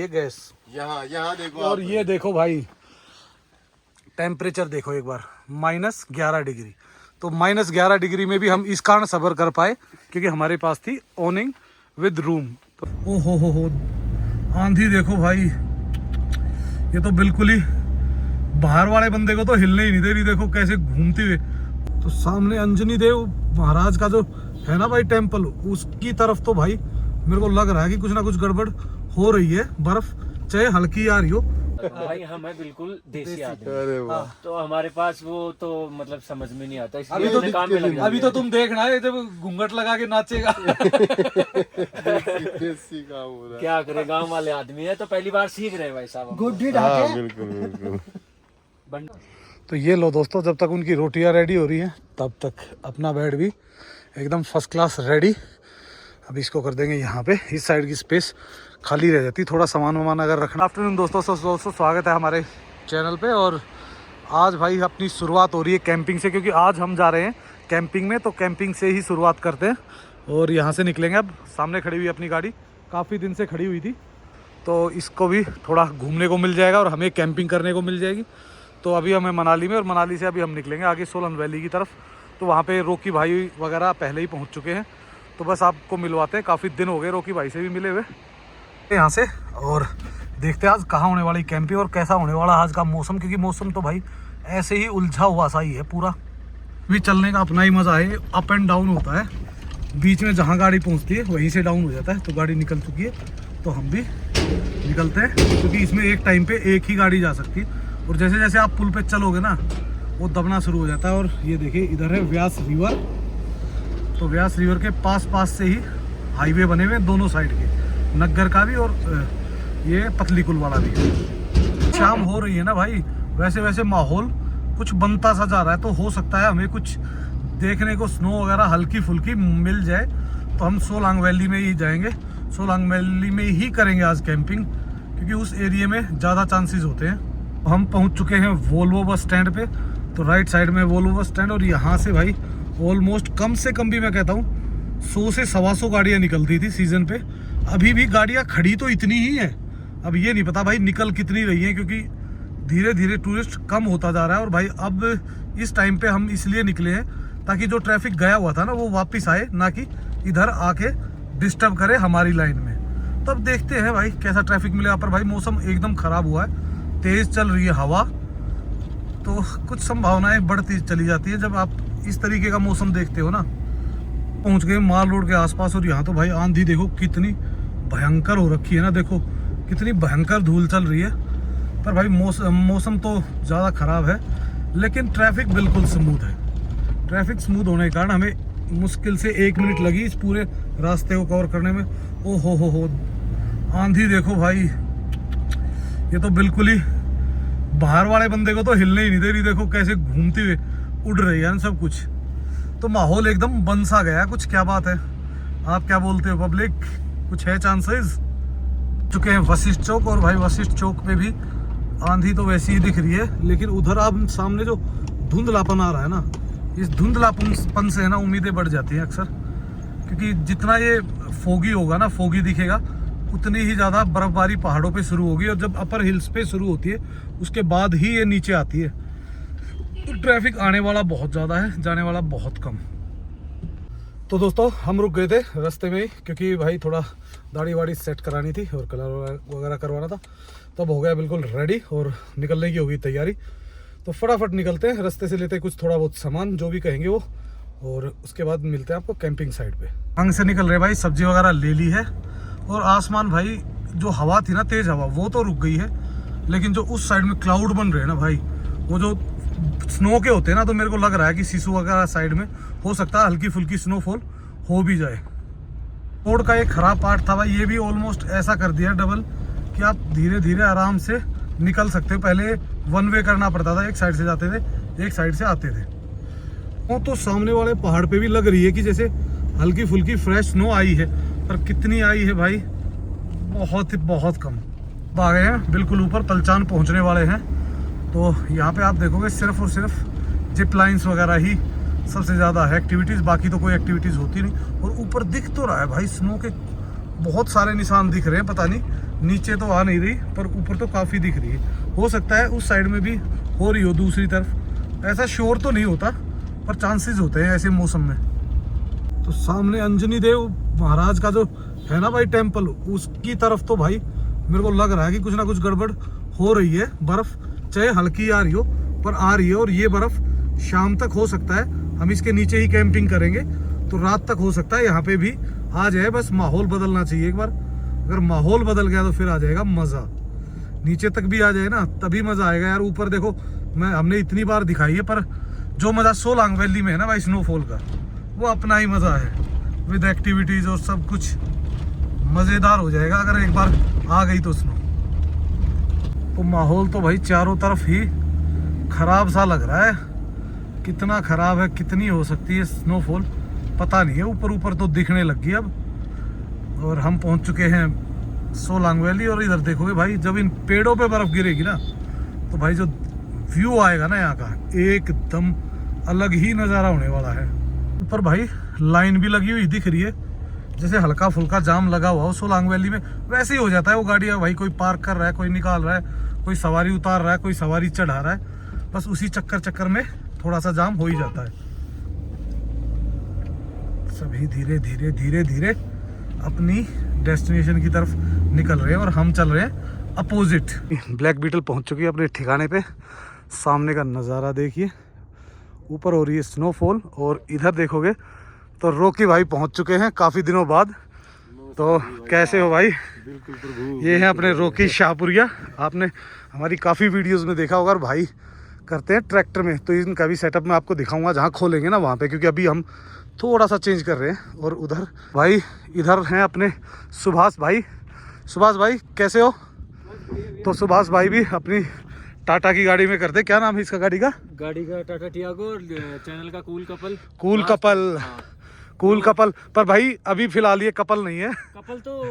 ये गैस यहाँ देखो और ये देखो भाई टेम्परेचर देखो एक बार -11 डिग्री। तो -11 डिग्री में भी हम इस कारण सब्र कर पाए क्योंकि हमारे पास थी ओनिंग विद रूम। ओ हो आंधी देखो भाई, ये तो बिल्कुल ही बाहर वाले बंदे को तो हिलने ही नहीं दे रही। देखो कैसे घूमती हुए। तो सामने अंजनी देव महाराज का जो है ना भाई टेम्पल, उसकी तरफ तो भाई मेरे को लग रहा है कि कुछ ना कुछ गड़बड़ हो रही है। बर्फ चाहे हल्की आ रही हो। भाई हम है बिल्कुल देसी आदमी। अरे वाह, तो हमारे पास वो तो मतलब समझ में नहीं आता, अभी इसलिए तो हमने काम में लग जाते अभी तो तुम देखना है जब घूंघट लगा के नाचेगा। देसी काम हो रहा है। क्या करे, गांव वाले आदमी है तो पहली बार सीख रहे हैं भाई साहब। हाँ, बिल्कुल। तो ये लो दोस्तों, जब तक उनकी रोटियां रेडी हो रही हैं तब तक अपना बेड भी एकदम फर्स्ट क्लास रेडी। अब इसको कर देंगे यहाँ पे, इस साइड की स्पेस खाली रह जाती, थोड़ा सामान वामान अगर रखना। आफ्टरनून दोस्तों स्वागत है हमारे चैनल पे। और आज भाई अपनी शुरुआत हो रही है कैंपिंग से, क्योंकि आज हम जा रहे हैं कैंपिंग में। तो कैंपिंग से ही शुरुआत करते हैं और यहाँ से निकलेंगे। अब सामने खड़ी हुई अपनी गाड़ी, काफ़ी दिन से खड़ी हुई थी, तो इसको भी थोड़ा घूमने को मिल जाएगा और हमें कैंपिंग करने को मिल जाएगी। तो अभी हमें मनाली में, और मनाली से अभी हम निकलेंगे आगे सोलन वैली की तरफ। तो वहाँ पे रॉकी भाई वगैरह पहले ही पहुँच चुके हैं, तो बस आपको मिलवाते हैं। काफ़ी दिन हो गए रॉकी भाई से भी मिले हुए यहाँ से। और देखते हैं आज कहाँ होने वाली कैंपिंग और कैसा होने वाला आज का मौसम, क्योंकि मौसम तो भाई ऐसे ही उलझा हुआ सा ही है पूरा। भी चलने का अपना ही मज़ा है, अप एंड डाउन होता है। बीच में जहाँ गाड़ी पहुँचती है वहीं से डाउन हो जाता है। तो गाड़ी निकल चुकी है तो हम भी निकलते हैं, क्योंकि इसमें एक टाइम पे एक ही गाड़ी जा सकती है। और जैसे जैसे आप पुल पे चलोगे ना, वो दबना शुरू हो जाता है। और ये देखिए इधर है व्यास रिवर। तो व्यास रिवर के पास से ही हाईवे बने हुए दोनों साइड के, नग्गर का भी और ये पतली कुल वाला भी। शाम हो रही है ना भाई, वैसे वैसे माहौल कुछ बनता सा जा रहा है। तो हो सकता है हमें कुछ देखने को स्नो वगैरह हल्की फुल्की मिल जाए। तो हम सोलांग वैली में ही जाएंगे, सोलांग वैली में ही करेंगे आज कैंपिंग, क्योंकि उस एरिया में ज़्यादा चांसेस होते हैं। हम पहुंच चुके हैं वोल्वो बस स्टैंड पे। तो राइट साइड में वोल्वो बस स्टैंड, और यहाँ से भाई ऑलमोस्ट कम से कम भी मैं कहता हूँ 100 से 125 गाड़ियाँ निकलती थी सीजन पे। अभी भी गाड़ियाँ खड़ी तो इतनी ही है, अब ये नहीं पता भाई निकल कितनी रही है, क्योंकि धीरे धीरे टूरिस्ट कम होता जा रहा है। और भाई अब इस टाइम पे हम इसलिए निकले हैं ताकि जो ट्रैफिक गया हुआ था ना वो वापस आए, ना कि इधर आके डिस्टर्ब करे हमारी लाइन में। तो अब देखते हैं भाई कैसा ट्रैफिक मिलेगा। पर भाई मौसम एकदम ख़राब हुआ है, तेज़ चल रही है हवा, तो कुछ संभावनाएं बढ़ती चली जाती है जब आप इस तरीके का मौसम देखते हो ना। पहुंच गए माल रोड के आसपास, और यहाँ तो भाई आंधी देखो कितनी भयंकर हो रखी है ना, देखो कितनी भयंकर धूल चल रही है। पर भाई मौसम तो ज़्यादा ख़राब है, लेकिन ट्रैफिक बिल्कुल स्मूथ है। ट्रैफिक स्मूथ होने के कारण हमें मुश्किल से 1 मिनट लगी इस पूरे रास्ते को कवर करने में। ओ हो आंधी देखो भाई, ये तो बिल्कुल ही बाहर वाले बंदे को तो हिलने ही नहीं दे रही। देखो कैसे घूमती हुए उड़ रही है सब कुछ। तो माहौल एकदम बन सा गया कुछ। क्या बात है, आप क्या बोलते हो पब्लिक, कुछ है चांसेस? चुके हैं वशिष्ठ चौक, और भाई वशिष्ठ चौक पे भी आंधी तो वैसी ही दिख रही है, लेकिन उधर आप सामने जो धुंधलापन आ रहा है ना, इस धुंधलापन से है ना उम्मीदें बढ़ जाती हैं अक्सर, क्योंकि जितना ये फोगी होगा ना, फोगी दिखेगा, उतनी ही ज़्यादा बर्फबारी पहाड़ों पे शुरू होगी। और जब अपर हिल्स पे शुरू होती है उसके बाद ही ये नीचे आती है। तो ट्रैफिक आने वाला बहुत ज़्यादा है, जाने वाला बहुत कम। तो दोस्तों हम रुक गए थे रास्ते में ही, क्योंकि भाई थोड़ा दाढ़ी वाड़ी सेट करानी थी और कलर वगैरह करवाना था। तब हो गया बिल्कुल रेडी और निकलने की होगी तैयारी। तो फटाफट निकलते हैं, रास्ते से लेते हैं कुछ थोड़ा बहुत सामान जो भी कहेंगे वो, और उसके बाद मिलते हैं आपको कैंपिंग साइट पे। आंग से निकल रहे भाई, सब्जी वगैरह ले ली है। और आसमान भाई जो हवा थी ना, तेज हवा, वो तो रुक गई है, लेकिन जो उस साइड में क्लाउड बन रहे हैं ना भाई, वो जो स्नो के होते हैं ना, तो मेरे को लग रहा है कि सिसु वगैरह साइड में हो सकता है हल्की फुल्की स्नोफॉल हो भी जाए। रोड का एक खराब पार्ट था भाई, ये भी ऑलमोस्ट ऐसा कर दिया डबल कि आप धीरे धीरे आराम से निकल सकते हो। पहले 1 वे करना पड़ता था, एक साइड से जाते थे एक साइड से आते थे। वो तो सामने वाले पहाड़ पे भी लग रही है कि जैसे हल्की फुल्की फ्रेश स्नो आई है, पर कितनी आई है भाई, बहुत कम। आ गए हैं बिल्कुल ऊपर, पलचान पहुंचने वाले हैं। तो यहाँ पे आप देखोगे सिर्फ और सिर्फ जिप लाइन्स वगैरह ही सबसे ज़्यादा है एक्टिविटीज़, बाकी तो कोई एक्टिविटीज़ होती नहीं। और ऊपर दिख तो रहा है भाई स्नो के बहुत सारे निशान दिख रहे हैं, पता नहीं नीचे तो आ नहीं रही पर ऊपर तो काफ़ी दिख रही है। हो सकता है उस साइड में भी हो रही हो दूसरी तरफ, ऐसा शोर तो नहीं होता पर चांसेस होते हैं ऐसे मौसम में। तो सामने अंजनी देव महाराज का जो है ना भाई टेम्पल, उसकी तरफ तो भाई मेरे को लग रहा है कि कुछ ना कुछ गड़बड़ हो रही है। बर्फ चाहे हल्की आ रही हो पर आ रही है, और ये बर्फ शाम तक हो सकता है, हम इसके नीचे ही कैंपिंग करेंगे तो रात तक हो सकता है यहाँ पे भी आ जाए। बस माहौल बदलना चाहिए एक बार, अगर माहौल बदल गया तो फिर आ जाएगा मज़ा। नीचे तक भी आ जाए ना तभी मज़ा आएगा यार। ऊपर देखो हमने इतनी बार दिखाई है पर जो मज़ा सोलांग वैली में है ना भाई स्नोफॉल का, वो अपना ही मज़ा है विद एक्टिविटीज़ और सब कुछ मज़ेदार हो जाएगा अगर एक बार आ गई तो स्नो। तो माहौल तो भाई चारों तरफ ही ख़राब सा लग रहा है। कितना ख़राब है, कितनी हो सकती है स्नोफॉल पता नहीं है। ऊपर ऊपर तो दिखने लग गई अब, और हम पहुंच चुके हैं सोलांग वैली। और इधर देखोगे भाई जब इन पेड़ों पे बर्फ़ गिरेगी ना तो भाई जो व्यू आएगा ना यहाँ का एकदम अलग ही नज़ारा होने वाला है। ऊपर भाई लाइन भी लगी हुई दिख रही है, जैसे हल्का फुल्का जाम लगा हुआ हो सोलांग वैली में वैसे ही हो जाता है। वो गाड़ियाँ भाई कोई पार्क कर रहा है, कोई निकाल रहा है, कोई सवारी उतार रहा है, कोई सवारी चढ़ा रहा है, बस उसी चक्कर में थोड़ा सा जाम हो ही जाता है। सभी धीरे धीरे धीरे धीरे अपनी डेस्टिनेशन की तरफ निकल रहे हैं और हम चल रहे हैं अपोजिट। ब्लैक बीटल पहुंच चुकी है अपने ठिकाने पे। सामने का नज़ारा देखिए, ऊपर हो रही है स्नोफॉल, और इधर देखोगे तो रॉकी भाई पहुंच चुके हैं काफ़ी दिनों बाद। तो कैसे हो भाई? बिल्कुल प्रभु। ये है अपने रॉकी शाहपुरिया। आपने हमारी काफ़ी वीडियोस में देखा होगा, और भाई करते हैं ट्रैक्टर में। तो इनका भी सेटअप मैं आपको दिखाऊंगा जहाँ खोलेंगे ना वहाँ पे, क्योंकि अभी हम थोड़ा सा चेंज कर रहे हैं। और उधर भाई इधर हैं अपने सुभाष भाई। सुभाष भाई कैसे हो? तो सुभाष भाई भी अपनी टाटा की गाड़ी में करते। क्या नाम है इसका गाड़ी का? गाड़ी का टाटा टियागो, चैनल का cool couple. Cool couple, cool couple. पर भाई अभी फिलहाल ये कपल नहीं है। कपल तो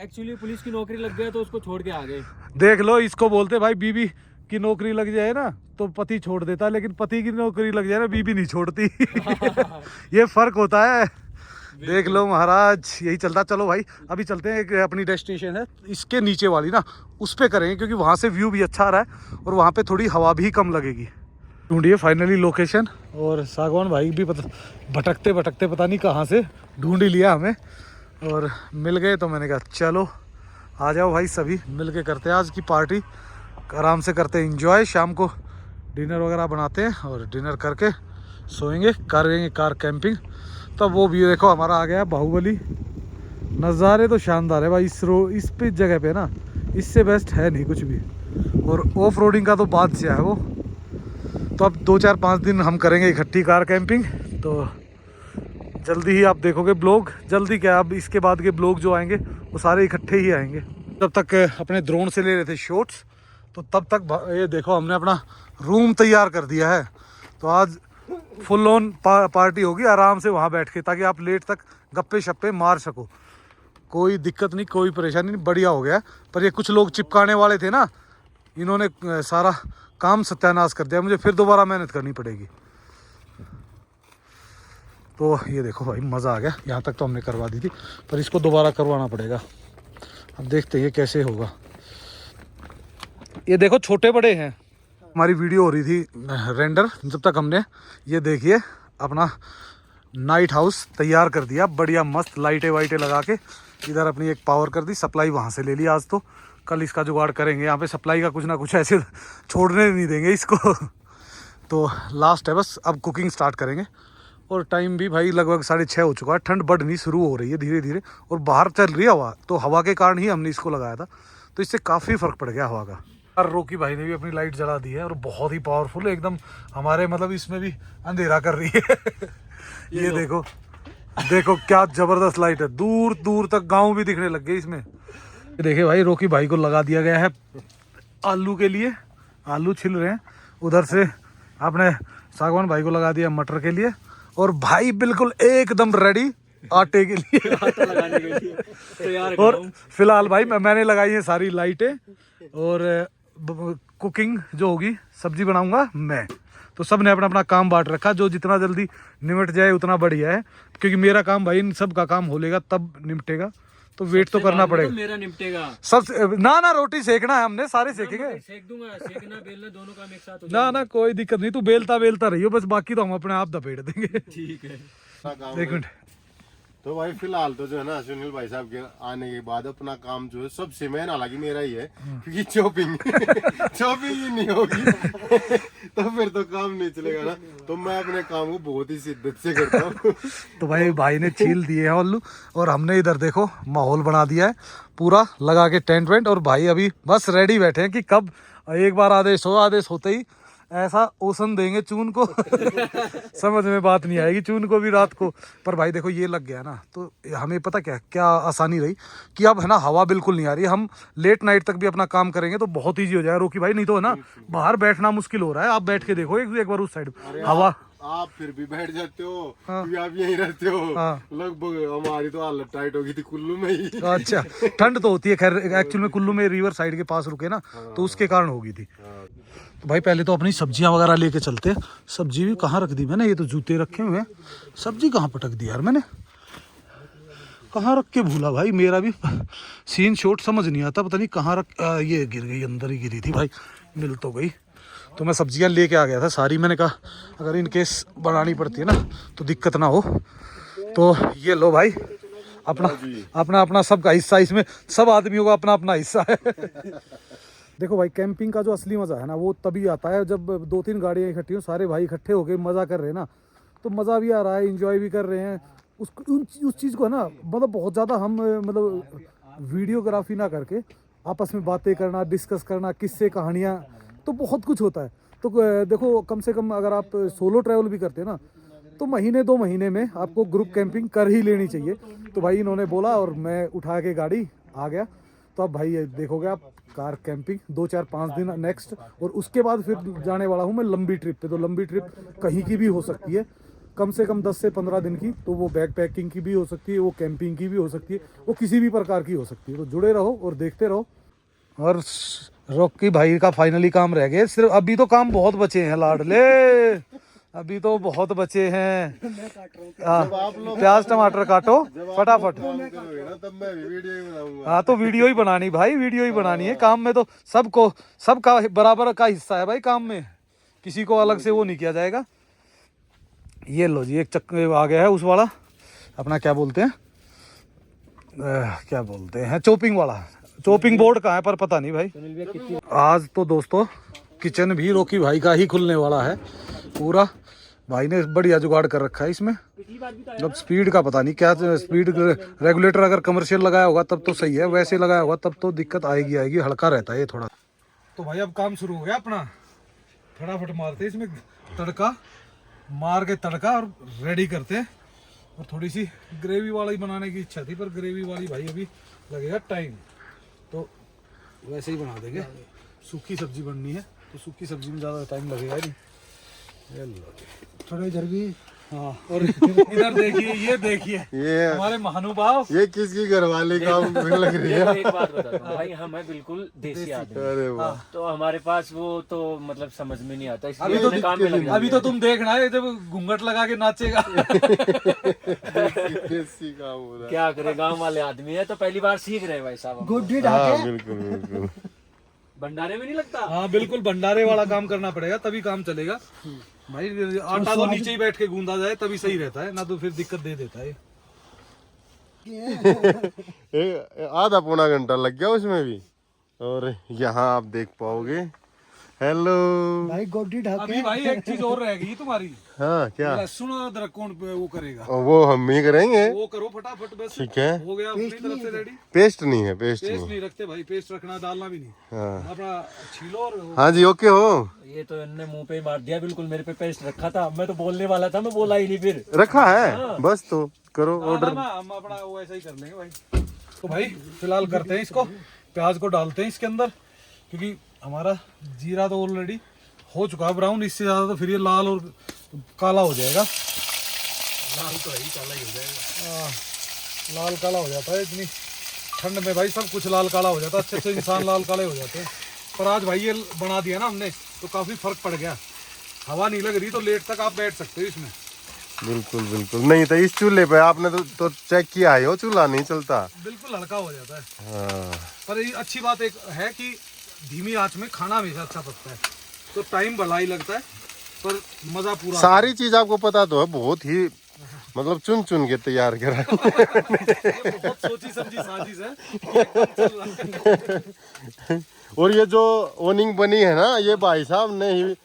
एक्चुअली पुलिस की नौकरी लग गया तो उसको छोड़ के आ गए। देख लो, इसको बोलते भाई बीवी की नौकरी लग जाए ना तो पति छोड़ देता, लेकिन पति की नौकरी लग जाए ना बीवी नहीं छोड़ती। ये फर्क होता है। देख लो महाराज, यही चलता। चलो भाई अभी चलते हैं, एक अपनी डेस्टिनेशन है इसके नीचे वाली ना, उस पे करेंगे क्योंकि वहाँ से व्यू भी अच्छा आ रहा है और वहाँ पे थोड़ी हवा भी कम लगेगी। ढूंढिए फाइनली लोकेशन, और सागवान भाई भी भटकते भटकते पता नहीं कहाँ से ढूंढ ही लिया हमें और मिल गए। तो मैंने कहा चलो आ जाओ भाई, सभी मिल के करते हैं आज की पार्टी, आराम से करते हैं इंजॉय। शाम को डिनर वगैरह बनाते हैं और डिनर करके सोएंगे, करेंगे कार कैंपिंग। तब वो भी देखो हमारा आ गया बाहुबली। नज़ारे तो शानदार है भाई इस पे जगह पे ना, इससे बेस्ट है नहीं कुछ भी। और ऑफ रोडिंग का तो बात से है वो। तो अब 2-4-5 दिन हम करेंगे इकट्ठी कार कैंपिंग। तो जल्दी ही आप देखोगे ब्लॉग, जल्दी क्या अब इसके बाद के ब्लॉग जो आएंगे वो सारे इकट्ठे ही आएंगे। तब तक अपने ड्रोन से ले रहे थे शॉट्स, तो तब तक ये देखो हमने अपना रूम तैयार कर दिया है। तो आज फुल ऑन पार्टी होगी आराम से वहाँ बैठ के, ताकि आप लेट तक गप्पे शप्पे मार सको। कोई दिक्कत नहीं, कोई परेशानी नहीं, बढ़िया हो गया। पर ये कुछ लोग चिपकाने वाले थे ना, इन्होंने सारा काम सत्यानाश कर दिया, मुझे फिर दोबारा मेहनत करनी पड़ेगी। तो ये देखो भाई मज़ा आ गया। यहाँ तक तो हमने करवा दी थी, पर इसको दोबारा करवाना पड़ेगा। अब देखते हैं कैसे होगा। ये देखो छोटे बड़े हैं। हमारी वीडियो हो रही थी रेंडर, जब तक हमने ये देखिए अपना नाइट हाउस तैयार कर दिया, बढ़िया मस्त लाइटें वाइटें लगा के। इधर अपनी एक पावर कर दी, सप्लाई वहाँ से ले ली आज। तो कल इसका जुगाड़ करेंगे, यहाँ पे सप्लाई का कुछ ना कुछ ऐसे छोड़ने नहीं देंगे इसको। तो लास्ट है बस, अब कुकिंग स्टार्ट करेंगे। और टाइम भी भाई लगभग 6:30 हो चुका है। ठंड बढ़नी शुरू हो रही है धीरे धीरे, और बाहर चल रही है हवा। तो हवा के कारण ही हमने इसको लगाया था, तो इससे काफ़ी फ़र्क पड़ गया हवा का। और रोकी भाई ने भी अपनी लाइट जला दी है, और बहुत ही पावरफुल एकदम, हमारे मतलब इसमें भी अंधेरा कर रही है। ये देखो देखो क्या ज़बरदस्त लाइट है, दूर दूर तक गाँव भी दिखने लग गए इसमें। देखिए भाई रोकी भाई को लगा दिया गया है आलू के लिए, आलू छिल रहे हैं। उधर से आपने सागवान भाई को लगा दिया मटर के लिए, और भाई बिल्कुल एकदम रेडी आटे के लिए, आटा लगाने के लिए तैयार। और फिलहाल भाई मैंने लगाई है सारी लाइटें, और कुकिंग जो होगी सब्जी बनाऊंगा मैं। तो सब ने अपना अपना काम बांट रखा, जो जितना जल्दी निमट जाए उतना बढ़िया है, क्योंकि मेरा काम भाई इन सब का काम हो लेगा तब निपटेगा। तो वेट तो करना पड़ेगा। मेरा निपटेगा सब ना रोटी सेकना है हमने, सारे सेकेंगे। सेक दूंगा, सेकना बेलना दोनों काम एक साथ हो ना कोई दिक्कत नहीं, तू बेलता रहियो बस, बाकी तो हम अपने आप दपेट देंगे। ठीक है। एक मिनट। तो भाई फिलहाल तो जो है ना सुनील भाई साहब के आने के बाद अपना काम जो है सबसे मेन हालांकि मेरा ही है, क्योंकि चॉपिंग चॉपिंग ही नहीं होगी तो फिर तो काम नहीं चलेगा ना। तो मैं अपने काम को बहुत ही शिद्दत से करता हूँ। तो भाई ने छील दिए हैं उल्लू, और हमने इधर देखो माहौल बना दिया है पूरा लगा के टेंट वेंट, और भाई अभी बस रेडी बैठे हैं कि कब एक बार आदेश होते ही ऐसा ओसन देंगे चून को समझ में बात नहीं आएगी चून को भी रात को। पर भाई देखो ये लग गया ना, तो हमें पता क्या आसानी रही कि अब है ना हवा बिल्कुल नहीं आ रही है। हम लेट नाइट तक भी अपना काम करेंगे तो बहुत ईजी हो जाएगा रोकी भाई, नहीं तो है ना बाहर बैठना मुश्किल हो रहा है। आप बैठ के देखो एक बार उस साइड हवा, आप फिर भी बैठ जाते हो। हाँ। क्योंकि आप यहीं रहते हो। हाँ। लगभग हमारी तो हालत टाइट हो गई थी कुल्लू में ही। अच्छा ठंड तो होती है खैर, एक्चुअल में कुल्लू में रिवर साइड के पास रुके ना, तो उसके कारण होगी थी। तो भाई पहले तो अपनी सब्जियां वगैरह लेके चलते हैं। सब्जी भी कहाँ रख दी मैंने, ये तो जूते रखे हुए हैं, सब्जी कहाँ पटक दी यार मैंने, कहाँ रख के भूला भाई। मेरा भी सीन शॉट समझ नहीं आता, पता नहीं कहाँ ये गिर गई, अंदर ही गिरी थी भाई, मिल तो गई। तो मैं सब्जियां लेके आ गया था सारी, मैंने कहा अगर इन केस बनानी पड़ती है ना तो दिक्कत ना हो। तो ये लो भाई अपना सबका हिस्सा, इसमें सब आदमियों का अपना अपना हिस्सा है। देखो भाई कैंपिंग का जो असली मज़ा है ना वो तभी आता है जब 2-3 गाड़ियाँ इकट्ठी हो, सारे भाई इकट्ठे होके मज़ा कर रहे हैं ना, तो मज़ा भी आ रहा है, इंजॉय भी कर रहे हैं। उस चीज़ को है ना, मतलब बहुत ज़्यादा हम मतलब वीडियोग्राफी ना करके आपस में बातें करना, डिस्कस करना, किस्से कहानियाँ, तो बहुत कुछ होता है। तो देखो कम से कम अगर आप सोलो ट्रैवल भी करते हैं ना तो महीने 2 महीने में आपको ग्रुप कैंपिंग कर ही लेनी चाहिए। तो भाई इन्होंने बोला और मैं उठा के गाड़ी आ गया। तो अब भाई देखोगे आप कार कैंपिंग 2-4-5 दिन नेक्स्ट, और उसके बाद फिर जाने वाला हूँ मैं लंबी ट्रिप पे। तो लंबी ट्रिप कहीं की भी हो सकती है, कम से कम 10 से 15 दिन की, तो वो बैक पैकिंग की भी हो सकती है, वो कैंपिंग की भी हो सकती है, वो किसी भी प्रकार की हो सकती है। तो जुड़े रहो और देखते रहो। और रॉकी भाई का फाइनली काम रह गया, सिर्फ अभी तो काम बहुत बचे हैं लाडले, अभी तो बहुत बचे हैं। प्याज टमाटर काटो फटाफट। तब मैं भी वीडियो ही बनाऊंगा। हाँ तो वीडियो ही बनानी भाई, वीडियो ही बनानी है। काम में तो सबका बराबर का हिस्सा है भाई काम में, किसी को अलग से वो नहीं किया जाएगा। ये लो जी एक चक्कर आ गया है उस वाला, अपना क्या बोलते हैं चॉपिंग वाला, चॉपिंग बोर्ड कहाँ है पर पता नहीं भाई। आज तो दोस्तों किचन भी रोकी भाई का ही खुलने वाला है पूरा, भाई ने बढ़िया जुगाड़ कर रखा है इसमें। अब स्पीड का पता नहीं क्या, स्पीड रेगुलेटर अगर कमर्शियल लगाया होगा तब तो सही है, वैसे लगाया होगा तब तो दिक्कत आएगी, हल्का रहता है ये थोड़ा। तो भाई अब काम शुरू हो गया अपना, फटाफट मारते इसमें तड़का, मार के तड़का और रेडी करते हैं। और थोड़ी सी ग्रेवी वाला ही बनाने की इच्छा थी, पर ग्रेवी वाली भाई अभी लगेगा टाइम, तो वैसे ही बना देंगे। सूखी सब्जी बननी है तो सूखी सब्जी में ज़्यादा टाइम लगेगा नहीं। थोड़ा इधर भी, हाँ, और इधर देखिए, ये देखिए ये हमारे महानुभाव, ये किसकी घरवाली काम लग रही है। एक बात बताता हूँ भाई, हम है बिल्कुल देसी आदमी, अरे वाह, तो हमारे पास वो तो मतलब समझ में नहीं आता, अभी इसलिए तो काम में लग अभी तो तुम देखना है जब घूंघट लगा के नाचेगा। देसी काम हो रहा है। क्या करे, गांव वाले आदमी है तो पहली बार सीख रहे हैं भाई साहब। हाँ, बिल्कुल भंडारे में नहीं लगता। हाँ बिल्कुल, भंडारे वाला काम करना पड़ेगा तभी काम चलेगा भाई। आटा तो नीचे ही बैठ के गूंदा जाए तभी सही रहता है, ना तो फिर दिक्कत दे देता है। आधा पौना घंटा लग गया उसमें भी। और यहाँ आप देख पाओगे, हेलो भाई गोडी ढाके। अभी भाई एक चीज और रह गई तुम्हारी, हाँ क्या, लहसुन और अदरक कौन वो करेगा? वो हम ही करेंगे। वो करो फटाफट बस, ठीक है, हो गया अपनी तरफ से रेडी। पेस्ट नहीं है, पेस्ट पेस्ट नहीं। नहीं रखते भाई, पेस्ट रखना डालना भी नहीं, हाँ अपना छीलो और हाँ जी, ओके हो ये तो इनने मुंह पे ही मार दिया, बिल्कुल मेरे पे पेस्ट रखा था, मैं तो बोलने वाला था, मैं बोला ही नहीं फिर। रखा है बस, तो करो ऑर्डर। हम अपना वो ऐसा ही कर लेंगे भाई। तो भाई फिलहाल करते हैं इसको, प्याज को डालते हैं इसके अंदर, क्योंकि हमारा जीरा तो ऑलरेडी हो चुका है ब्राउन, इससे ज़्यादा तो फिर ये लाल और काला हो जाएगा। लाल तो ही काला ही हो जाएगा, लाल काला हो जाता है। इतनी ठंड में भाई सब कुछ लाल काला हो जाता है, अच्छे अच्छे इंसान लाल काले हो जाते हैं। पर आज भाई ये बना दिया ना हमने तो काफ़ी फर्क पड़ गया, हवा नहीं लग रही तो लेट तक आप बैठ सकते हो इसमें। बिल्कुल बिल्कुल। नहीं तो इस चूल्हे पे आपने तो चेक किया है, वो चूल्हा नहीं चलता। बिल्कुल हल्का हो जाता है। हाँ पर ये अच्छी बात एक है कि धीमी आंच में खाना हमेशा अच्छा पकता है, तो टाइम भला ही लगता है पर मजा पूरा। सारी चीज आपको पता तो है, बहुत ही मतलब चुन चुन के तैयार करा है। ये बहुत सोची समझी साजिश है, ये काम चल रहा है। और ये जो ओनिंग बनी है ना, ये भाई साहब ने ही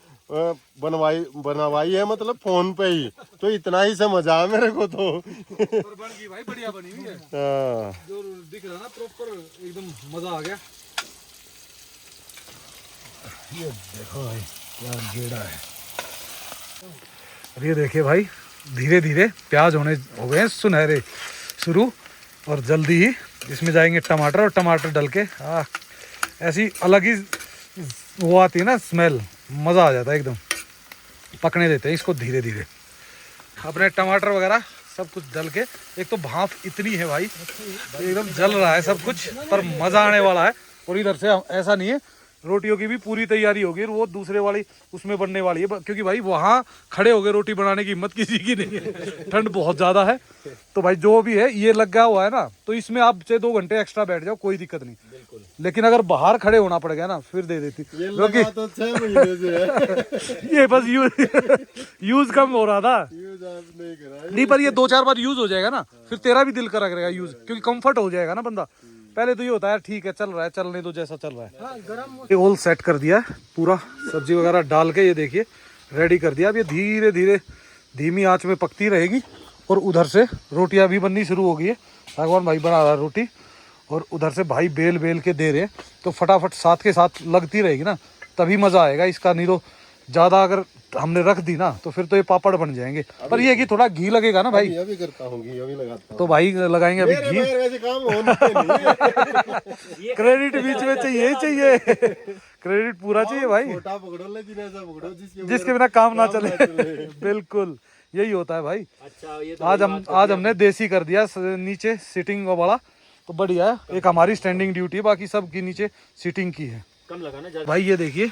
बनवाई है, मतलब फोन पे ही, तो इतना ही समझ आया मेरे को तो। पर बन गई भाई, बढ़िया बनी हुई है। हाँ। जो दिख रहा ना प्रॉपर एकदम मजा आ गया। ये देखो भाई क्या गेड़ा है। और ये देखिए भाई धीरे धीरे प्याज हो गए हैं सुनहरे शुरू, और जल्दी ही इसमें जाएंगे टमाटर, और टमाटर डल के ऐसी अलग ही वो आती है ना स्मेल, मज़ा आ जाता है एकदम। पकने देते हैं इसको धीरे धीरे, अपने टमाटर वगैरह सब कुछ डल के। एक तो भाप इतनी है भाई, एकदम जल रहा है सब कुछ, पर मज़ा आने वाला है। और इधर से ऐसा नहीं है, रोटियों की भी पूरी तैयारी होगी, वो दूसरे वाली उसमें बनने वाली है, क्योंकि भाई वहाँ खड़े हो गए रोटी बनाने की हिम्मत किसी की नहीं है, ठंड बहुत ज़्यादा है। तो भाई जो भी है ये लग गया हुआ है ना, तो इसमें आप चाहे 2 घंटे एक्स्ट्रा बैठ जाओ, कोई दिक्कत नहीं। लेकिन अगर बाहर खड़े होना पड़ गया ना, फिर दे देती, क्योंकि तो 6 महीने से है। ये बस यूज कम हो रहा था। यूज आप नहीं करा। नहीं, पर ये 2-4 बार यूज हो जाएगा ना, फिर तेरा भी दिल करा करेगा यूज, क्योंकि कंफर्ट हो जाएगा ना बंदा। पहले तो ये होता है ठीक है चल रहा है, चलने दो जैसा चल रहा है। ये ऑल सेट कर दिया है पूरा, सब्जी वगैरह डाल के ये देखिए रेडी कर दिया। अब ये धीरे धीरे धीमी आंच में पकती रहेगी, और उधर से रोटियां भी बननी शुरू हो गई है। भगवान भाई बना रहा है रोटी, और उधर से भाई बेल बेल के दे रहे, तो फटाफट साथ के साथ लगती रहेगी ना, तभी मज़ा आएगा इसका। नहीं तो ज़्यादा अगर हमने रख दी ना, तो फिर तो ये पापड़ बन जाएंगे। पर ये है कि थोड़ा घी लगेगा ना भाई, अभी करता हूँ, अभी लगाता हूँ। तो भाई लगाएंगे अभी घी। वैसे काम होने नहीं। क्रेडिट बीच में चाहिए ही चाहिए, क्रेडिट पूरा चाहिए भाई, छोटा पकड़ो लेकिन ऐसा पकड़ो जिसके बिना काम ना चले। बिल्कुल यही होता है भाई। अच्छा ये तो आज हमने देसी कर दिया नीचे सिटिंग वाला, तो बढ़िया है। एक हमारी स्टैंडिंग ड्यूटी है, बाकी सब की नीचे सिटिंग की है। कम लगा ना भाई ये देखिए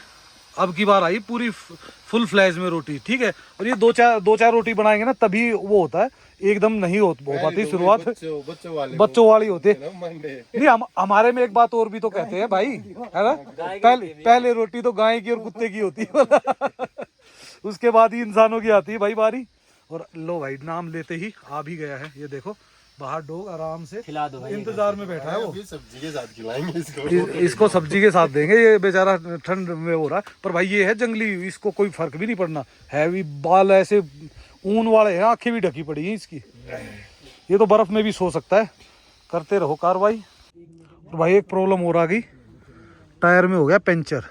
अब की बार आई पूरी फुल फ्लैश में रोटी, ठीक है। और ये दो चार रोटी बनाएंगे ना, तभी वो होता है, एकदम नहीं हो पाती शुरुआत, बच्चों वाली होती है। नहीं हमारे में एक बात और भी तो कहते हैं भाई, है ना, पहले रोटी तो गाय की और कुत्ते की होती है, उसके बाद ही इंसानों की आती है भाई बारी। और लो भाई नाम लेते ही आ भी गया है, ये देखो बाहर डॉग आराम से खिला दो भाई, इंतजार में बैठा है वो। सब्जी के साथ खिलाएंगे इसको सब्जी के साथ देंगे, ये बेचारा ठंड में हो रहा है। पर भाई ये है जंगली, इसको कोई फर्क भी नहीं पड़ना। हैवी बाल ऐसे ऊन वाले हैं, आंखें भी ढकी पड़ी हैं इसकी, ये तो बर्फ में भी सो सकता है। करते रहो कार्रवाई। तो भाई एक प्रॉब्लम और आ गई, टायर में हो गया पंचर।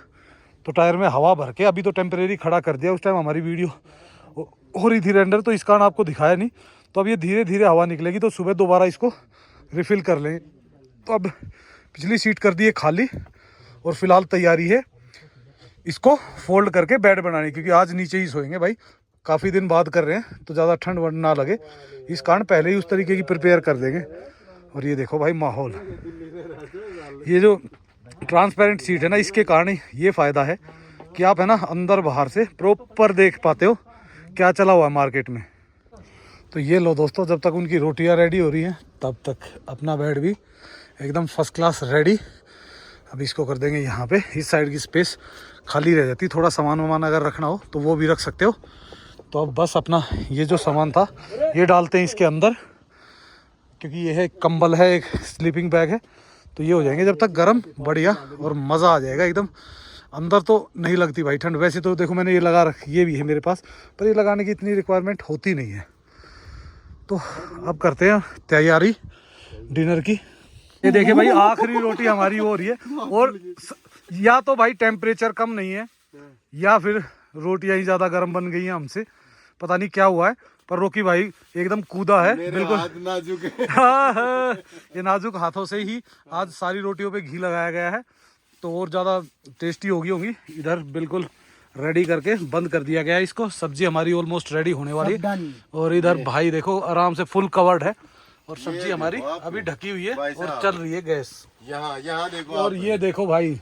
तो टायर में हवा भर के अभी तो टेम्परेरी खड़ा कर दिया, उस टाइम हमारी वीडियो हो रही थी रेंडर, तो इस कारण आपको दिखाया नहीं। तो अब ये धीरे धीरे हवा निकलेगी, तो सुबह दोबारा इसको रिफ़िल कर लेंगे। तो अब पिछली सीट कर दी है खाली, और फिलहाल तैयारी है इसको फोल्ड करके बेड बनाने, क्योंकि आज नीचे ही सोएंगे भाई, काफ़ी दिन बाद कर रहे हैं, तो ज़्यादा ठंड वंड ना लगे, इस कारण पहले ही उस तरीके की प्रिपेयर कर देंगे। और ये देखो भाई माहौल, ये जो ट्रांसपेरेंट सीट है ना, इसके कारण ये फ़ायदा है कि आप है ना अंदर बाहर से प्रॉपर देख पाते हो क्या चला हुआ है मार्केट में। तो ये लो दोस्तों, जब तक उनकी रोटियां रेडी हो रही हैं, तब तक अपना बेड भी एकदम फर्स्ट क्लास रेडी। अब इसको कर देंगे यहाँ पे, इस साइड की स्पेस खाली रह जाती, थोड़ा सामान वामान अगर रखना हो तो वो भी रख सकते हो। तो अब बस अपना ये जो सामान था ये डालते हैं इसके अंदर, क्योंकि ये है कंबल है, एक स्लीपिंग बैग है, तो ये हो जाएंगे जब तक गर्म बढ़िया, और मज़ा आ जाएगा एकदम। अंदर तो नहीं लगती भाई ठंड, वैसे तो देखो मैंने ये लगा ये भी है मेरे पास, पर ये लगाने की इतनी रिक्वायरमेंट होती नहीं है। तो अब करते हैं तैयारी डिनर की। ये देखिए भाई आखिरी रोटी हमारी हो रही है, और या तो भाई टेम्परेचर कम नहीं है, या फिर रोटियां ही ज़्यादा गर्म बन गई हैं हमसे, पता नहीं क्या हुआ है। पर रोकी भाई एकदम कूदा है बिल्कुल, हाथ नाजुक है। हाँ, ये नाजुक हाथों से ही आज सारी रोटियों पे घी लगाया गया है, तो और ज़्यादा टेस्टी होगी। इधर बिल्कुल रेडी करके बंद कर दिया गया है इसको। सब्जी हमारी ऑलमोस्ट रेडी होने वाली है, और इधर भाई देखो आराम से फुल कवर्ड है, और सब्जी हमारी अभी ढकी हुई है और चल रही है गैस। यहाँ देखो, और ये देखो भाई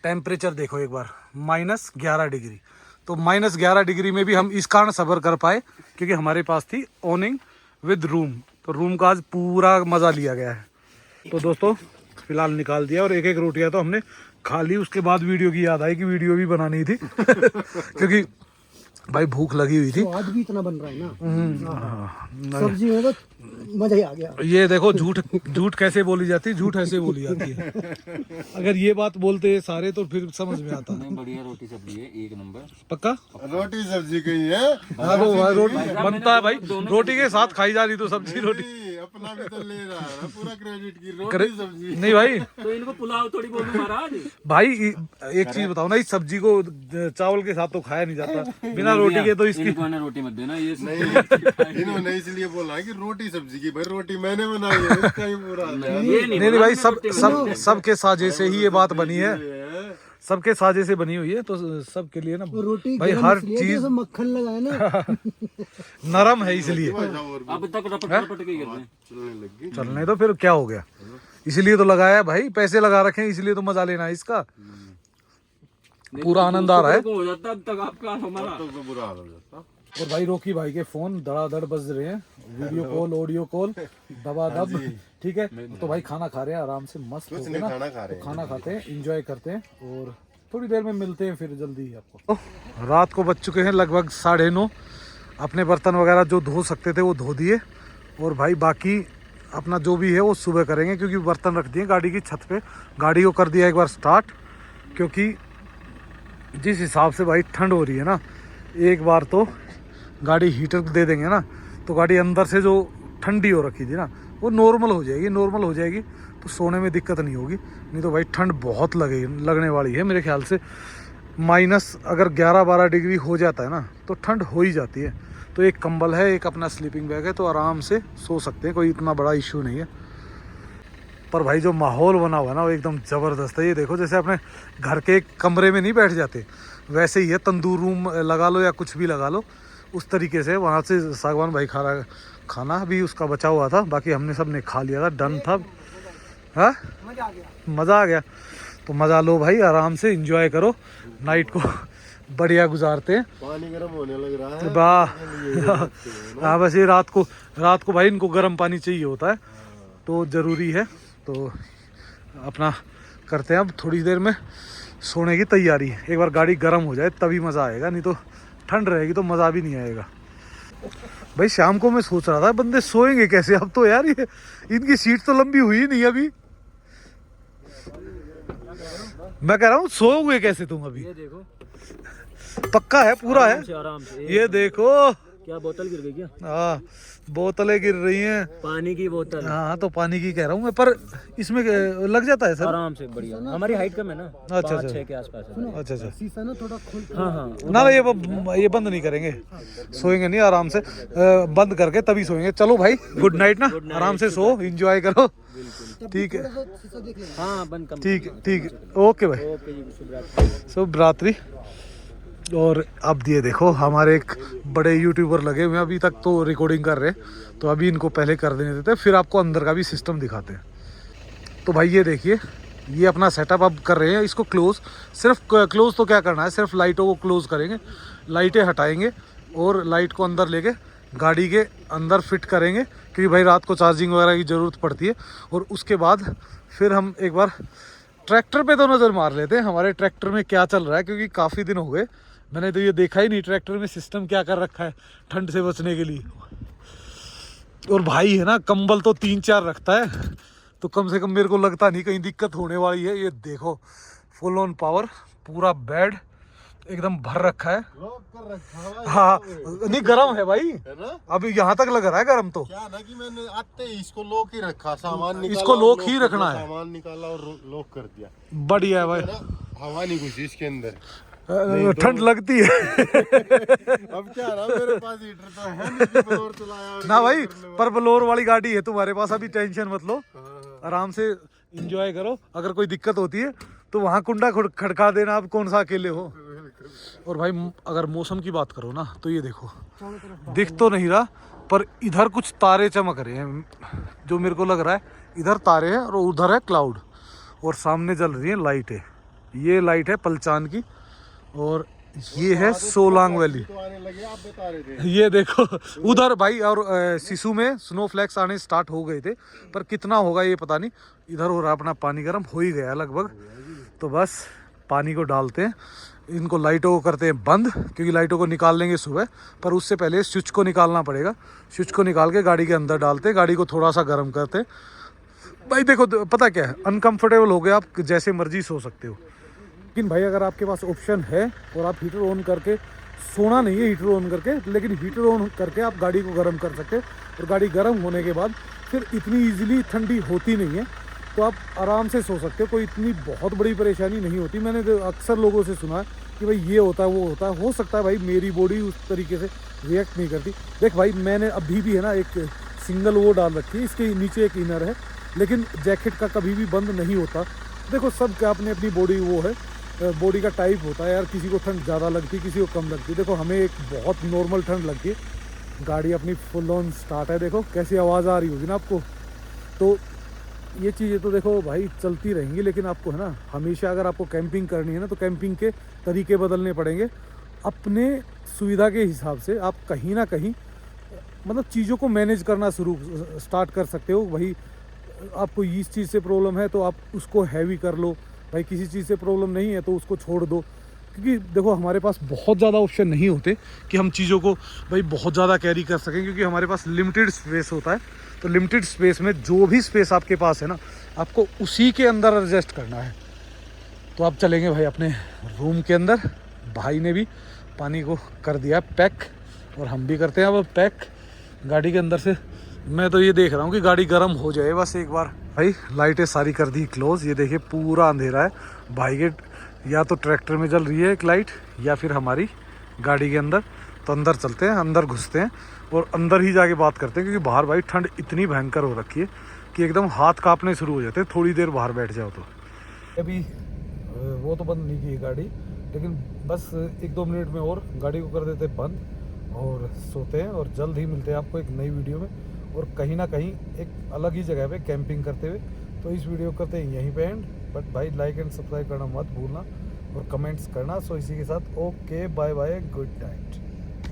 टेम्परेचर देखो एक बार, -11 डिग्री। तो -11 डिग्री में भी हम इस कारण सब्र कर पाए क्योंकि हमारे पास थी ऑनिंग विद रूम। तो रूम का आज पूरा मज़ा लिया गया है। तो दोस्तों फिलहाल निकाल दिया और एक एक रोटियां तो हमने खा ली। उसके बाद वीडियो की याद आई कि वीडियो भी बनानी थी क्योंकि भाई भूख लगी हुई थी। स्वाद भी इतना बन रहा है ना, सब्जी में तो मजा ही आ गया। ये देखो झूठ कैसे बोली जाती है, झूठ ऐसे बोली जाती है। अगर ये बात बोलते हैं सारे तो फिर समझ में आता। बढ़िया रोटी सब्जी है, एक नंबर। पक्का रोटी सब्जी कहीं है। हाँ तो भाई रोटी बनता है भाई, रोटी के साथ खाई जा रही तो सब्जी रोटी अपना भी तो ले रहा है पूरा क्रेडिट की रोटी सब्जी। नहीं भाई, तो इनको पुलाव थोड़ी बोलूं महाराज। भाई एक चीज बताओ ना, इस सब्जी को चावल के साथ तो खाया नहीं जाता बिना रोटी के। तो इसकी इनको रोटी मत देना ये नहीं, इन्होंने इसलिए बोला कि रोटी सब्जी की, भाई रोटी मैंने बनाई है इसका ही पूरा। नहीं भाई, सबके साझे से ही ये बात बनी है, सबके साझे से बनी हुई है। तो सबके लिए ना रोटी भाई हर चीज मक्खन लगाए ना नरम है इसलिए। अब तक रपट के गिर रहे। चलने तो फिर क्या हो गया, इसलिए तो लगाया है भाई, पैसे लगा रखे हैं इसलिए तो मजा लेना है इसका। पूरा आनंद आ रहा है। हो जाता अब तक आपका हमारा तो बुरा हाल हो जाता। और भाई रोकी भाई के फोन धड़ाधड़ बज रहे हैं, वीडियो कॉल ऑडियो कॉल दबादब। ठीक है, तो भाई खाना खा रहे हैं आराम से मस्त कुछ होके नहीं, ना। खाना खा रहे हैं। तो खाना खाते हैं, एंजॉय करते हैं और थोड़ी देर में मिलते हैं फिर जल्दी आपको। तो रात को बज चुके हैं लगभग 9:30। अपने बर्तन वगैरह जो धो सकते थे वो धो दिए और भाई बाकी अपना जो भी है वो सुबह करेंगे क्योंकि बर्तन रख दिए गाड़ी की छत पे। गाड़ी को कर दिया एक बार स्टार्ट, क्योंकि जिस हिसाब से भाई ठंड हो रही है ना, एक बार तो गाड़ी हीटर दे देंगे ना तो गाड़ी अंदर से जो ठंडी हो रखी थी ना वो नॉर्मल हो जाएगी तो सोने में दिक्कत नहीं होगी। नहीं तो भाई ठंड बहुत लगने वाली है मेरे ख्याल से। अगर 11-12 डिग्री हो जाता है ना तो ठंड हो ही जाती है। तो एक कंबल है, एक अपना स्लीपिंग बैग है, तो आराम से सो सकते हैं, कोई इतना बड़ा इशू नहीं है। पर भाई जो माहौल बना हुआ है ना वो एकदम ज़बरदस्त है। ये देखो जैसे अपने घर के एक कमरे में नहीं बैठ जाते वैसे ही है। तंदूर रूम लगा लो या कुछ भी लगा लो, उस तरीके से। वहाँ से सागवान भाई खाना भी उसका बचा हुआ था, बाकी हमने सब ने खा लिया था, डन था। हाँ मज़ा आ गया। तो मज़ा लो भाई, आराम से एंजॉय करो, नाइट को बढ़िया गुजारते हैं। पानी गर्म होने लग रहा है। वाह हाँ, बस ये रात को भाई इनको गर्म पानी चाहिए होता है तो ज़रूरी है। तो अपना करते हैं अब थोड़ी देर में सोने की तैयारी। एक बार गाड़ी गर्म हो जाए तभी मज़ा आएगा, नहीं तो ठंड रहेगी तो मज़ा भी नहीं आएगा। भाई शाम को मैं सोच रहा था बंदे सोएंगे कैसे, अब तो यार ये इनकी सीट तो लंबी हुई ही नहीं अभी। मैं कह रहा हूँ सोओगे कैसे तुम अभी? ये देखो पक्का है, पूरा है। आराम से ये देखो क्या बोतल गिर गई क्या? हाँ बोतलें गिर रही हैं। पानी की बोतल। हाँ तो पानी की कह रहा हूँ मैं, पर इसमें लग जाता है सर आराम से बढ़िया। हमारी हाइट कम है ना, अच्छा 5-6 के आसपास है। अच्छा शीशा ना थोड़ा खोल। हाँ हाँ ना ये बंद नहीं करेंगे, सोएंगे नहीं, आराम से बंद करके तभी सोएंगे। चलो भाई गुड नाइट ना, आराम से सो, एंजॉय करो। ठीक है हाँ बंद कम। ठीक ओके भाई, ओके जी, शुभ रात्रि। और अब ये देखो हमारे एक बड़े यूट्यूबर लगे हुए हैं, अभी तक तो रिकॉर्डिंग कर रहे हैं, तो अभी इनको पहले कर देने देते हैं, फिर आपको अंदर का भी सिस्टम दिखाते हैं। तो भाई ये देखिए, ये अपना सेटअप अब कर रहे हैं, इसको क्लोज। सिर्फ क्लोज तो क्या करना है, सिर्फ लाइटों को क्लोज करेंगे, लाइटें हटाएंगे और लाइट को अंदर लेके गाड़ी के अंदर फिट करेंगे, क्योंकि भाई रात को चार्जिंग वगैरह की ज़रूरत पड़ती है। और उसके बाद फिर हम एक बार ट्रैक्टर पे तो नज़र मार लेते हैं, हमारे ट्रैक्टर में क्या चल रहा है, क्योंकि काफ़ी दिन हो गए मैंने तो ये देखा ही नहीं ट्रैक्टर में सिस्टम क्या कर रखा है ठंड से बचने के लिए। और भाई है ना कंबल तो 3-4 रखता है, तो कम से कम मेरे को लगता नहीं कहीं दिक्कत होने वाली है। ये देखो फुल ऑन पावर, पूरा बेड एकदम भर रखा है। लॉक कर रखा है। हाँ नहीं गर्म है भाई, है ना? अभी यहाँ तक लग रहा है गर्म। तो क्या ना कि मैंने आते ही इसको लॉक ही रखा, सामान निकाला, इसको लॉक ही रखना है। सामान निकाला और लॉक कर दिया। बढ़िया है भाई, हवा नहीं घुसी इसके अंदर। ठंड लगती है। अब क्या ना, मेरे पास हीटर तो है नहीं कि ब्लोअर चलाया और ना भाई, ये कर लो। पर ब्लोअर वाली गाड़ी है तुम्हारे पास, अभी टेंशन मत लो, आराम से एंजॉय करो। अगर कोई दिक्कत होती है तो वहाँ कुंडा खड़का देना, आप कौन सा अकेले हो। और भाई अगर मौसम की बात करो ना तो ये देखो, दिख तो नहीं रहा पर इधर कुछ तारे चमक रहे हैं, जो मेरे को लग रहा है इधर तारे हैं और उधर है क्लाउड, और सामने जल रही है लाइटें। ये लाइट है पलचान की और ये है सोलांग वैली। तो आने लगे आप बता रहे थे। ये देखो उधर भाई, और सिसु में स्नोफ्लैक्स आने स्टार्ट हो गए थे, पर कितना होगा ये पता नहीं। इधर हो रहा अपना पानी गर्म हो ही गया लगभग, तो बस पानी को डालते हैं, इनको लाइटों को करते हैं बंद, क्योंकि लाइटों को निकाल लेंगे सुबह, पर उससे पहले स्विच को निकालना पड़ेगा। स्विच को निकाल के गाड़ी के अंदर डालते हैं, गाड़ी को थोड़ा सा गर्म करते हैं। भाई देखो पता क्या है, अनकंफर्टेबल हो गए आप, जैसे मर्जी सो सकते हो, लेकिन भाई अगर आपके पास ऑप्शन है और आप हीटर ऑन करके, सोना नहीं है हीटर ऑन करके, लेकिन हीटर ऑन करके आप गाड़ी को गर्म कर सकते हो, और गाड़ी गर्म होने के बाद फिर इतनी ईजिली ठंडी होती नहीं है, तो आप आराम से सो सकते हो, कोई इतनी बहुत बड़ी परेशानी नहीं होती। मैंने तो अक्सर लोगों से सुना है कि भाई ये होता है वो होता है, हो सकता है भाई मेरी बॉडी उस तरीके से रिएक्ट नहीं करती। देख भाई मैंने अभी भी है ना एक सिंगल वो डाल रखी है, इसके नीचे एक इनर है, लेकिन जैकेट का कभी भी बंद नहीं होता। देखो सब का अपनी अपनी बॉडी वो है, बॉडी का टाइप होता है यार, किसी को ठंड ज़्यादा लगती है, किसी को कम लगती है। देखो हमें एक बहुत नॉर्मल ठंड लगती है, गाड़ी अपनी फुल ऑन स्टार्ट है, देखो कैसी आवाज़ आ रही होगी ना आपको। तो ये चीज़ें तो देखो भाई चलती रहेंगी, लेकिन आपको है ना हमेशा अगर आपको कैंपिंग करनी है ना, तो कैंपिंग के तरीके बदलने पड़ेंगे अपने सुविधा के हिसाब से। आप कहीं ना कहीं मतलब चीज़ों को मैनेज करना स्टार्ट कर सकते हो। भाई आपको इस चीज़ से प्रॉब्लम है तो आप उसको हैवी कर लो, भाई किसी चीज़ से प्रॉब्लम नहीं है तो उसको छोड़ दो, क्योंकि देखो हमारे पास बहुत ज़्यादा ऑप्शन नहीं होते कि हम चीज़ों को भाई बहुत ज़्यादा कैरी कर सकें, क्योंकि हमारे पास लिमिटेड स्पेस होता है। तो लिमिटेड स्पेस में जो भी स्पेस आपके पास है ना, आपको उसी के अंदर एडजस्ट करना है। तो आप चलेंगे भाई अपने रूम के अंदर, भाई ने भी पानी को कर दिया पैक, और हम भी करते हैं अब पैक गाड़ी के अंदर से। मैं तो ये देख रहा हूँ कि गाड़ी गर्म हो जाए बस एक बार। भाई लाइटें सारी कर दी क्लोज, ये देखिए पूरा अंधेरा है। भाई के या तो ट्रैक्टर में जल रही है एक लाइट, या फिर हमारी गाड़ी के अंदर। तो अंदर चलते हैं, अंदर घुसते हैं और अंदर ही जाके बात करते हैं, क्योंकि बाहर भाई ठंड इतनी भयंकर हो रखी है कि एकदम हाथ कांपने शुरू हो जाते हैं थोड़ी देर बाहर बैठ जाओ तो। अभी वो तो बंद नहीं की गाड़ी, लेकिन बस 1-2 मिनट में और गाड़ी को कर देते बंद और सोते हैं, और जल्द ही मिलते हैं आपको एक नई वीडियो में, और कहीं ना कहीं एक अलग ही जगह पे कैंपिंग करते हुए। तो इस वीडियो को करते हैं यहीं पे एंड, बट भाई लाइक एंड सब्सक्राइब करना मत भूलना और कमेंट्स करना। सो इसी के साथ okay bye bye, good night.